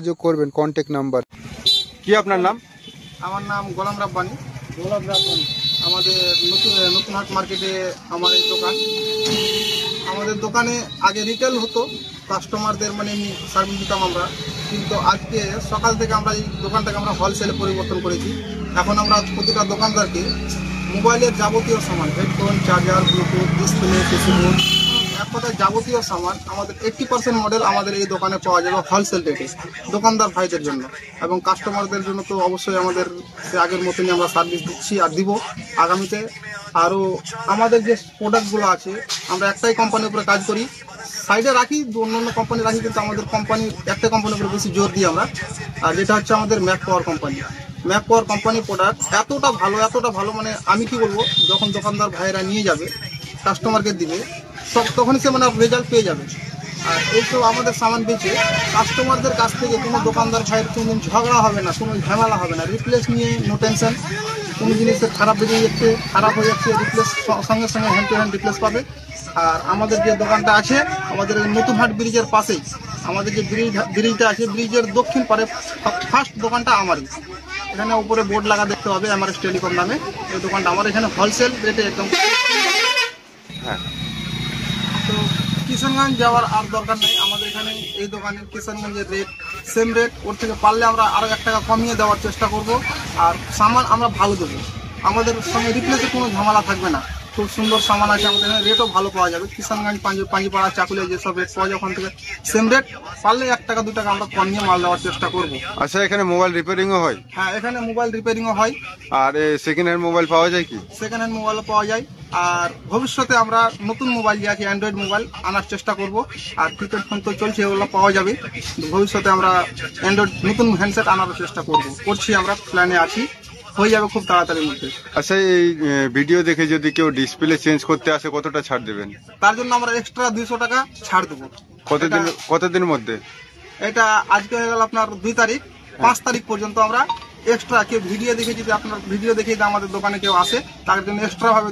যোগাযোগ করবেন contact number. কি আপনার নাম? আমার নাম গোলাম রাব্বানি। আমাদের নতুন হাট মার্কেটে আমার এই দোকান। আমাদের দোকানে আগে রিটেল হতো, কাস্টমারদের মানে সার্ভিস দিতাম আমরা, কিন্তু আজকে সকাল থেকে আমরা এই দোকানটাকে আমরা হোলসেলে পরিবর্তন করেছি। এখন আমরা প্রতিটা দোকানদারকে মোবাইলের যাবতীয় সামান, headphone, charger, Bluetooth, display, Facebook, এক কথায় যাবতীয় সামান আমাদের 80% মডেল আমাদের এই দোকানে পাওয়া যাবে হোলসেল রেটে দোকানদার ভাইদের জন্য, এবং কাস্টমারদের জন্য তো অবশ্যই আমাদের আগের মতনই আমরা সার্ভিস দিচ্ছি আর দিব আগামীতে। আরও আমাদের যে প্রোডাক্টগুলো আছে, আমরা একটাই কোম্পানির উপরে কাজ করি, সাইডে রাখি অন্য কোম্পানি রাখি, কিন্তু আমাদের কোম্পানি একটা কোম্পানির উপরে বেশি জোর দিই আমরা। আর যেটা হচ্ছে আমাদের ম্যাক পাওয়ার কোম্পানি। ম্যাক পাওয়ার কোম্পানির প্রোডাক্ট এতটা ভালো, মানে আমি কি বলবো, যখন দোকানদার ভাইয়েরা নিয়ে যাবে কাস্টমারকে দিবে তখনই সে মানে রেজাল্ট পেয়ে যাবে। আর এইসব আমাদের সামান বেচে কাস্টমারদের কাছ থেকে কোনো দোকানদার ভাইয়ের কোনো ঝগড়া হবে না, কোনো ঝামেলা হবে না। রিপ্লেস নিয়ে নো টেনশন, কোনো জিনিসের খারাপ বেরিয়ে যাচ্ছে, খারাপ হয়ে যাচ্ছে, রিপ্লেস সঙ্গে সঙ্গে হ্যান্ড টু হ্যান্ড রিপ্লেস পাবে। আর আমাদের যে দোকানটা আছে আমাদের নতুন হাট ব্রিজের পাশেই, আমাদের যে ব্রিজটা আছে ব্রিজের দক্ষিণ পারে ফার্স্ট দোকানটা আমারই। এখানে উপরে বোর্ড লাগা দেখতে হবে এমআরএস টেলিকম নামে, এই দোকানটা আমার। এখানে হোলসেল রেটে একদম। হ্যাঁ, তো কিষানগঞ্জ যাওয়ার আর দরকার নেই, আমাদের এখানে এই দোকানে কিষানগঞ্জের রেট সেম রেট, ওর থেকে পারলে আমরা আরও 1 টাকা কমিয়ে দেওয়ার চেষ্টা করব। আর সামান আমরা ভালো দেবো, আমাদের সঙ্গে রিপ্লেসে কোনো ঝামেলা থাকবে না। খুব সুন্দর সামান আছে আমাদের এখানে, রেটও ভালো পাওয়া যাবে। কিষানগঞ্জ পাঞ্জিপাড়া চাকুলিয়া যেসব রেট পাওয়া যায় ওখান থেকে সেম রেট, পারলে 1 টাকা 2 টাকা আমরা কমিয়ে মাল দেওয়ার চেষ্টা করবো। আচ্ছা, এখানে মোবাইল রিপেয়ারিংও হয়? হ্যাঁ, এখানে মোবাইল রিপেয়ারিংও হয়। আর সেকেন্ড হ্যান্ড মোবাইল পাওয়া যায় কি? সেকেন্ড হ্যান্ড মোবাইলও পাওয়া যায়। আর ভবিষ্যতে আমরা নতুন মোবাইল যে আছে অ্যান্ড্রয়েড মোবাইল আনার চেষ্টা করব। আর কিপ্যাড ফোন তো চলছে, ওগুলো পাওয়া যাবে। ভবিষ্যতে আমরা অ্যান্ড্রয়েড নতুন হ্যান্ডসেট আনার চেষ্টা করছি, আমরা প্ল্যানে আছি, হয়ে যাবে খুব তাড়াতাড়ির মধ্যে। আচ্ছা, এই ভিডিও দেখে যদি কেউ ডিসপ্লে চেঞ্জ করতে আসে কতটা ছাড় দেবেন? তার জন্য আমরা এক্সট্রা 200 টাকা ছাড় দেবো। কতদিনের মধ্যে? এটা আজকে হয়ে গেল আপনার 2 তারিখ, 5 তারিখ পর্যন্ত আমরা এক্সট্রা, কেউ ভিডিও দেখে যদি আপনার ভিডিও দেখে আমাদের দোকানে কেউ আসে তার জন্য এক্সট্রা ভাবে